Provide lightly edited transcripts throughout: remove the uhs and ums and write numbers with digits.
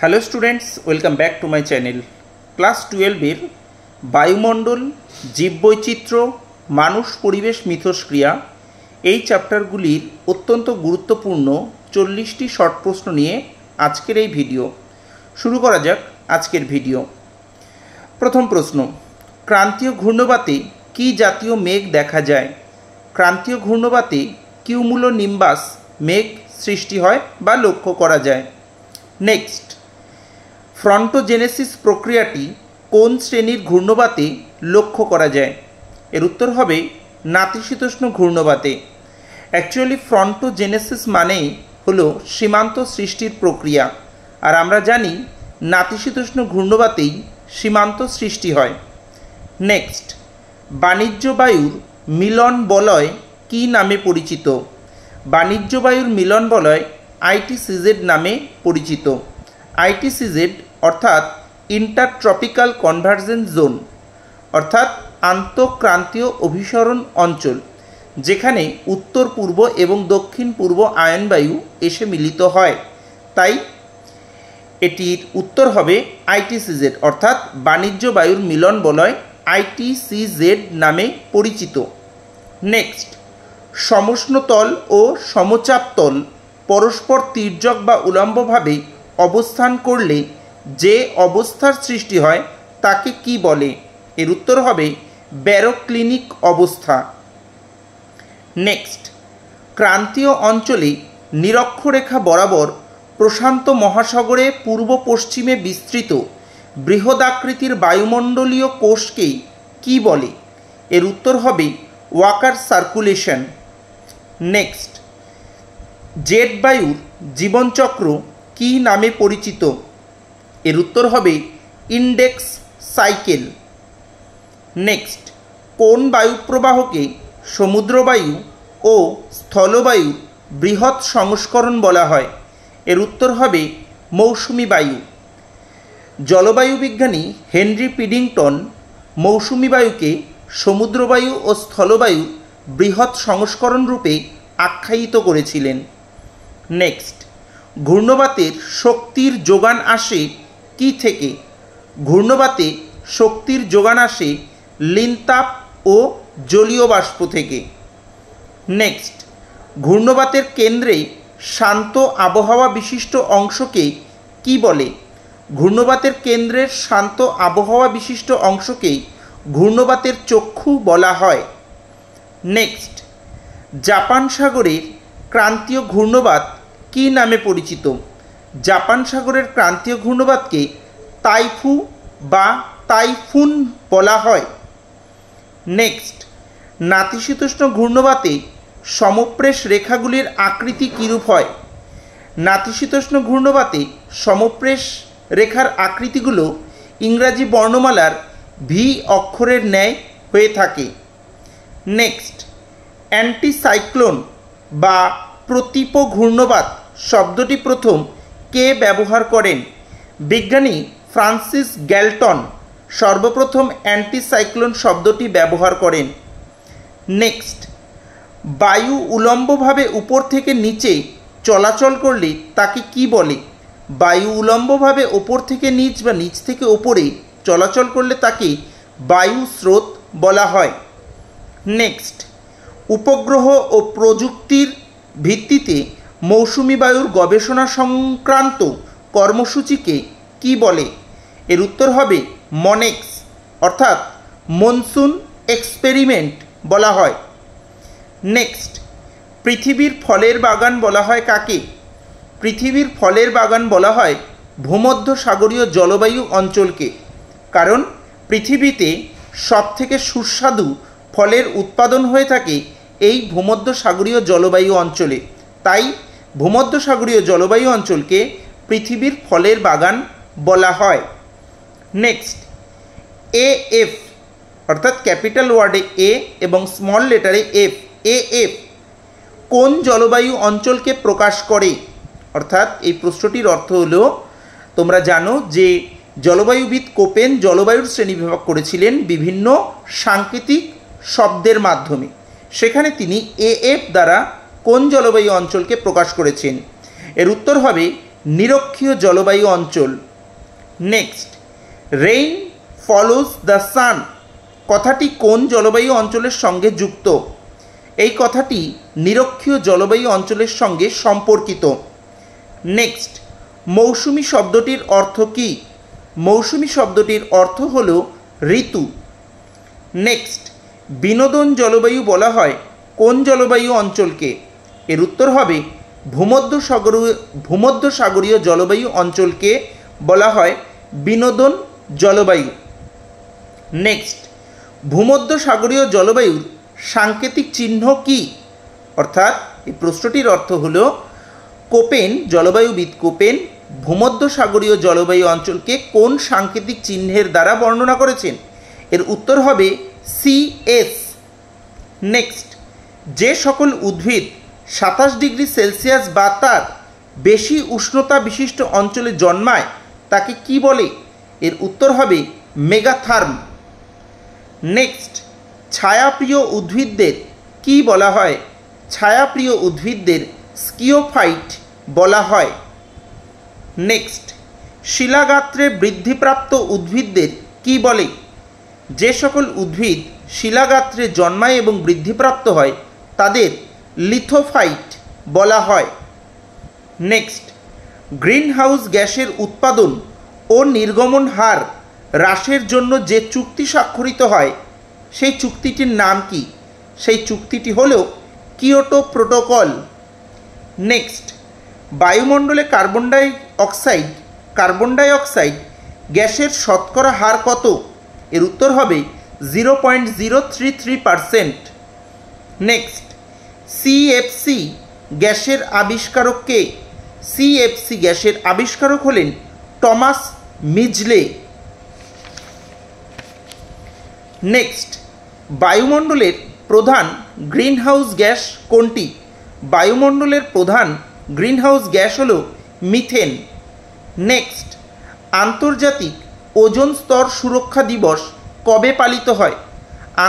Hello students, welcome back to my channel. Class 12-এর বায়ুমণ্ডল, জীববৈচিত্র্য, মানুষ, পরিবেশ, মিথস্ক্রিয়া এই চ্যাপ্টারগুলির অত্যন্ত গুরুত্বপূর্ণ 40টি শর্ট প্রশ্ন নিয়ে আজকের এই ভিডিও। শুরু করা যাক আজকের ভিডিও। প্রথম প্রশ্ন, ক্রান্তীয় ঘূর্ণবাতে কী জাতীয় মেঘ দেখা যায়? ক্রান্তীয় ঘূর্ণবাতে কিউমুলোনিম্বাস মেঘ সৃষ্টি হয় বা লক্ষ্য করা যায়। নেক্সট, ফ্রন্টোজেনেসিস প্রক্রিয়াটি কোন শ্রেণীর ঘূর্ণবাতে লক্ষ্য করা যায়? এর উত্তর হবে নাতিশীতোষ্ণ ঘূর্ণবাতে। অ্যাকচুয়ালি ফ্রন্টোজেনেসিস মানেই হলো সীমান্ত সৃষ্টির প্রক্রিয়া, আর আমরা জানি নাতিশীতোষ্ণ ঘূর্ণবাতেই সীমান্ত সৃষ্টি হয়। নেক্সট, বাণিজ্য বায়ুর মিলন বলয় কী নামে পরিচিত? বাণিজ্য বায়ুর মিলন বলয় ITCZ নামে পরিচিত। ITCZ অর্থাৎ ইন্টারট্রপিক্যাল কনভার্জেন্স জোন, অর্থাৎ আন্তঃক্রান্তীয় অভিসরণ অঞ্চল, যেখানে উত্তর পূর্ব এবং দক্ষিণ পূর্ব আয়নবায়ু এসে মিলিত হয়। তাই এটির উত্তর হবে ITCZ অর্থাৎ বাণিজ্য বায়ুর মিলন বলয় ITCZ নামে পরিচিত। নেক্সট, সমষ্ণতল ও সমচাপতল পরস্পর তির্যক বা উলম্বভাবে অবস্থান করলে যে অবস্থার সৃষ্টি হয় তাকে কি বলে? এর উত্তর হবে ব্যারোক্লিনিক অবস্থা। নেক্সট, ক্রান্তীয় অঞ্চলে নিরক্ষরেখা বরাবর প্রশান্ত মহাসাগরে পূর্ব পশ্চিমে বিস্তৃত বৃহদাকৃতির বায়ুমণ্ডলীয় কোষকে কি বলে? এর উত্তর হবে ওয়াকার সার্কুলেশন। নেক্সট, জেট বায়ুর জীবনচক্র কি নামে পরিচিত? এর উত্তর হবে ইন্ডেক্স সাইকেল। নেক্সট, কোন বায়ুপ্রবাহকে সমুদ্রবায়ু ও স্থলবায়ুর বৃহৎ সংস্করণ বলা হয়? এর উত্তর হবে মৌসুমি বায়ু। জলবায়ু বিজ্ঞানী হেনরি পিডিংটন মৌসুমি বায়ুকে সমুদ্রবায়ু ও স্থলবায়ুর বৃহৎ সংস্করণ রূপে আখ্যায়িত করেছিলেন। নেক্সট, ঘূর্ণবাতের শক্তির যোগান আসে কি থেকে? ঘূর্ণবাতে শক্তির যোগান আসে লিনতাপ ও জলীয় বাষ্প থেকে। নেক্সট, ঘূর্ণবাতের কেন্দ্রে শান্ত আবহাওয়া বিশিষ্ট অংশকে কি বলে? ঘূর্ণবাতের কেন্দ্রের শান্ত আবহাওয়া বিশিষ্ট অংশকে ঘূর্ণবাতের চক্ষু বলা হয়। নেক্সট, জাপান সাগরের ক্রান্তীয় ঘূর্ণবাত কি নামে পরিচিত? জাপান সাগরের ক্রান্তীয় ঘূর্ণবাতকে তাইফু বা তাইফুন বলা হয়। নেক্সট, নাতিশীতোষ্ণ ঘূর্ণবাতে সমপ্রেশ রেখাগুলির আকৃতি কীরূপ হয়? নাতিশীতোষ্ণ ঘূর্ণবাতে সমপ্রেশ রেখার আকৃতিগুলো ইংরাজি বর্ণমালার ভি অক্ষরের ন্যায় হয়ে থাকে। নেক্সট, অ্যান্টিসাইক্লোন বা প্রতীপ ঘূর্ণবাত শব্দটি প্রথম কে ব্যবহার করেন? বিজ্ঞানী ফ্রান্সিস গ্যালটন সর্বপ্রথম অ্যান্টিসাইক্লোন শব্দটি ব্যবহার করেন। নেক্সট, বায়ু উলম্বভাবে উপর থেকে নিচে চলাচল করলে তাকে কি বলে? বায়ু উলম্বভাবে ওপর থেকে নিচ বা নিচ থেকে ওপরে চলাচল করলে তাকে বায়ু স্রোত বলা হয়। নেক্সট, উপগ্রহ ও প্রযুক্তির ভিত্তিতে মৌসুমি বায়ুর গবেষণা সংক্রান্ত কর্মসূচিকে কি বলে? এর উত্তর হবে মনেক্স অর্থাৎ মনসুন এক্সপেরিমেন্ট বলা হয়। নেক্সট, পৃথিবীর ফলের বাগান বলা হয় কাকে? পৃথিবীর ফলের বাগান বলা হয় ভূমধ্যসাগরীয় জলবায়ু অঞ্চলকে, কারণ পৃথিবীতে সবথেকে সুস্বাদু ফলের উৎপাদন হয়ে থাকে এই ভূমধ্যসাগরীয় জলবায়ু অঞ্চলে। তাই ভূমধ্যসাগরীয় জলবায়ু অঞ্চলকে পৃথিবীর ফলের বাগান বলা হয়। নেক্সট, AF অর্থাৎ ক্যাপিটাল ওয়ার্ডে A এবং স্মল লেটারে F, AF কোন জলবায়ু অঞ্চলকে প্রকাশ করে? অর্থাৎ এই প্রশ্নটির অর্থ হলো, তোমরা জানো যে জলবায়ুবিদ কোপেন জলবায়ুর শ্রেণীবিভাগ করেছিলেন বিভিন্ন সাংকেতিক শব্দের মাধ্যমে। সেখানে তিনি AF দ্বারা কোন জলবায়ু অঞ্চলকে প্রকাশ করেছেন? এর উত্তর হবে নিরক্ষীয় জলবায়ু অঞ্চল। Next, rain follows the sun কথাটি কোন জলবায়ু অঞ্চলের সঙ্গে যুক্ত? এই কথাটি নিরক্ষীয় জলবায়ু অঞ্চলের সঙ্গে সম্পর্কিত। নেক্সট, মৌসুমী শব্দটির অর্থ কী? মৌসুমী শব্দটির অর্থ হল ঋতু। নেক্সট, বিনোদন জলবায়ু বলা হয় কোন জলবায়ু অঞ্চলকে? এর উত্তর হবে ভূমধ্যসাগরীয় জলবায়ু অঞ্চলকে বলা হয় বিনোদন জলবায়ু। নেক্সট, ভূমধ্যসাগরীয় জলবায়ুর সাংকেতিক চিহ্ন কী? অর্থাৎ এই প্রশ্নটির অর্থ হল কোপেন, জলবায়ুবিদ কোপেন ভূমধ্যসাগরীয় জলবায়ু অঞ্চলকে কোন সাংকেতিক চিহ্নের দ্বারা বর্ণনা করেছেন? এর উত্তর হবে CS। নেক্সট, যে সকল উদ্ভিদ 27 ডিগ্রি সেলসিয়াস বা তার বেশি উষ্ণতা বিশিষ্ট অঞ্চলে জন্মায় তাকে কি বলে? এর উত্তর হবে মেগাথার্ম। নেক্সট, ছায়াপ্রিয় উদ্ভিদদের কি বলা হয়? ছায়াপ্রিয় উদ্ভিদদের স্কিওফাইট বলা হয়। নেক্সট, শিলাগাত্রে বৃদ্ধিপ্রাপ্ত উদ্ভিদদের কি বলে? যে সকল উদ্ভিদ শিলাগাত্রে জন্মায় এবং বৃদ্ধিপ্রাপ্ত হয় তাদের লিথোফাইট বলা হয়। নেক্সট, গ্রিনহাউস গ্যাসের উৎপাদন ও নির্গমন হার হ্রাসের জন্য যে চুক্তি স্বাক্ষরিত হয় সেই চুক্তিটির নাম কি? সেই চুক্তিটি হল কিয়োটো প্রোটোকল। নেক্সট, বায়ুমণ্ডলে কার্বন ডাই অক্সাইড গ্যাসের শতকরা হার কত? এর উত্তর হবে 0.033%। নেক্সট, CFC গ্যাসের আবিষ্কারক কে? CFC গ্যাসের আবিষ্কারক হলেন টমাস মিজলে। নেক্সট, বায়ুমণ্ডলের প্রধান গ্রিনহাউস গ্যাস কোনটি? বায়ুমণ্ডলের প্রধান গ্রিনহাউস গ্যাস হল মিথেন। নেক্সট, আন্তর্জাতিক ওজোন স্তর সুরক্ষা দিবস কবে পালিত হয়?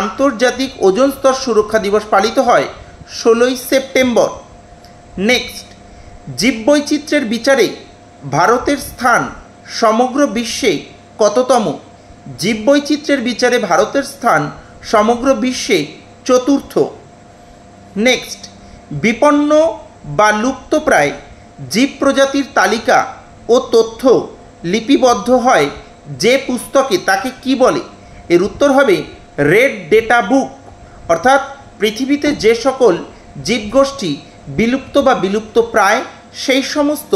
আন্তর্জাতিক ওজোন স্তর সুরক্ষা দিবস পালিত হয় 16ই সেপ্টেম্বর। নেক্সট, জীববৈচিত্র্যের বিচারে ভারতের স্থান সমগ্র বিশ্বে কততম? জীববৈচিত্র্যের বিচারে ভারতের স্থান সমগ্র বিশ্বে 4র্থ। নেক্সট, বিপন্ন বা লুপ্তপ্রায় জীব প্রজাতির তালিকা ও তথ্য লিপিবদ্ধ হয় যে পুস্তকে তাকে কি বলে? এর উত্তর হবে রেড ডেটা বুক। অর্থাৎ পৃথিবীতে যে সকল জীবগোষ্ঠী বিলুপ্ত বা বিলুপ্ত প্রায় সেই সমস্ত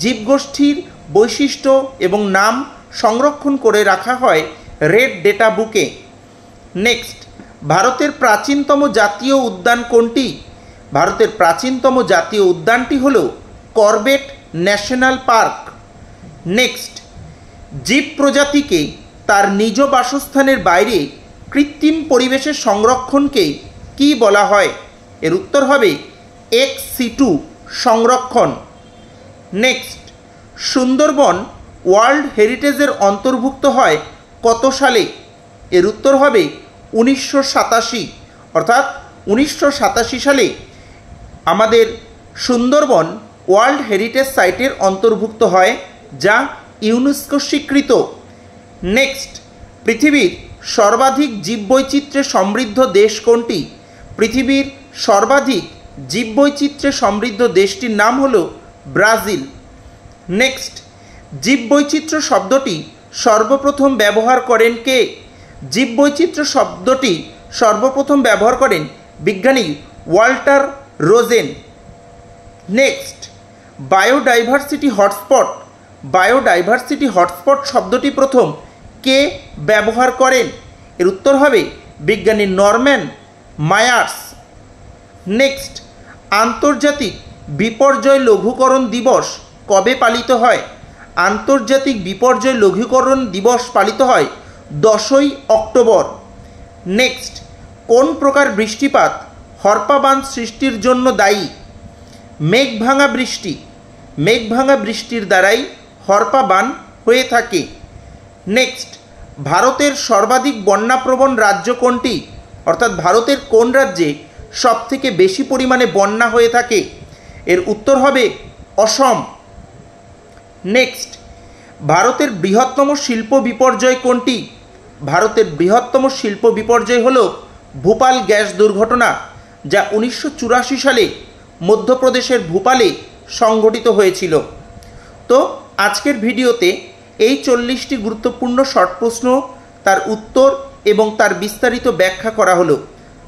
জীবগোষ্ঠীর বৈশিষ্ট্য এবং নাম সংরক্ষণ করে রাখা হয় রেড ডেটা বুকে। নেক্সট, ভারতের প্রাচীনতম জাতীয় উদ্যান কোনটি? ভারতের প্রাচীনতম জাতীয় উদ্যানটি হল করবেট ন্যাশনাল পার্ক। নেক্সট, জীব প্রজাতিকে তার নিজ বাসস্থানের বাইরে কৃত্রিম পরিবেশের সংরক্ষণকে কি বলা হয়? এর উত্তর হবে ex situ সংরক্ষণ। নেক্সট, সুন্দরবন ওয়ার্ল্ড হেরিটেজের অন্তর্ভুক্ত হয় কত সালে? এর উত্তর হবে 1987। অর্থাৎ 1987 সালে আমাদের সুন্দরবন ওয়ার্ল্ড হেরিটেজ সাইটের অন্তর্ভুক্ত হয়, যা ইউনেস্কো স্বীকৃত। নেক্সট, পৃথিবীর সর্বাধিক জীববৈচিত্র্যে সমৃদ্ধ দেশ কোনটি? পৃথিবীর সর্বাধিক জীববৈচিত্র্যে সমৃদ্ধ দেশটির নাম হল ব্রাজিল। নেক্সট, জীববৈচিত্র্য শব্দটি সর্বপ্রথম ব্যবহার করেন কে? জীববৈচিত্র্য শব্দটি সর্বপ্রথম ব্যবহার করেন বিজ্ঞানী Walter Rosen. Next, biodiversity hotspot শব্দটি প্রথম কে ব্যবহার করেন? এর উত্তর হবে বিজ্ঞানী নরম্যান মায়ার্স। নেক্সট, আন্তর্জাতিক বিপর্যয় লঘূকরণ দিবস কবে পালিত হয়? আন্তর্জাতিক বিপর্যয় লঘূকরণ দিবস পালিত হয় 10ই অক্টোবর। নেক্সট, কোন প্রকার বৃষ্টিপাত হরপা বাঁধ সৃষ্টির জন্য দায়ী? মেঘভাঙা বৃষ্টির দ্বারাই হরপা বাঁধ হয়ে থাকে। নেক্সট, ভারতের সর্বাধিক বন্যাপ্রবণ রাজ্য কোনটি? অর্থাৎ ভারতের কোন রাজ্যে সবথেকে বেশি পরিমাণে বন্যা হয়ে থাকে? এর উত্তর হবে অসম। নেক্সট, ভারতের বৃহত্তম শিল্প বিপর্যয় কোনটি? ভারতের বৃহত্তম শিল্প বিপর্যয় হল ভোপাল গ্যাস দুর্ঘটনা, যা 1984 সালে মধ্যপ্রদেশের ভোপালে সংঘটিত হয়েছিল। তো আজকের ভিডিওতে এই 40টি গুরুত্বপূর্ণ শর্ট প্রশ্ন, তার উত্তর এবং তার বিস্তারিত ব্যাখ্যা করা হলো।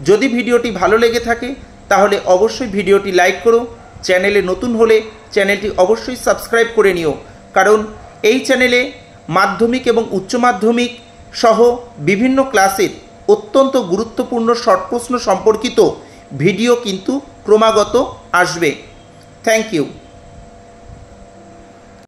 যদি ভিডিওটি ভালো লেগে থাকে তাহলে অবশ্যই ভিডিওটি লাইক করো। চ্যানেলে নতুন হলে চ্যানেলটি অবশ্যই সাবস্ক্রাইব করে নিও, কারণ এই চ্যানেলে মাধ্যমিক এবং উচ্চ মাধ্যমিক সহ বিভিন্ন ক্লাসের অত্যন্ত গুরুত্বপূর্ণ শর্ট প্রশ্ন সম্পর্কিত ভিডিও কিন্তু ক্রমাগত আসবে। Thank you.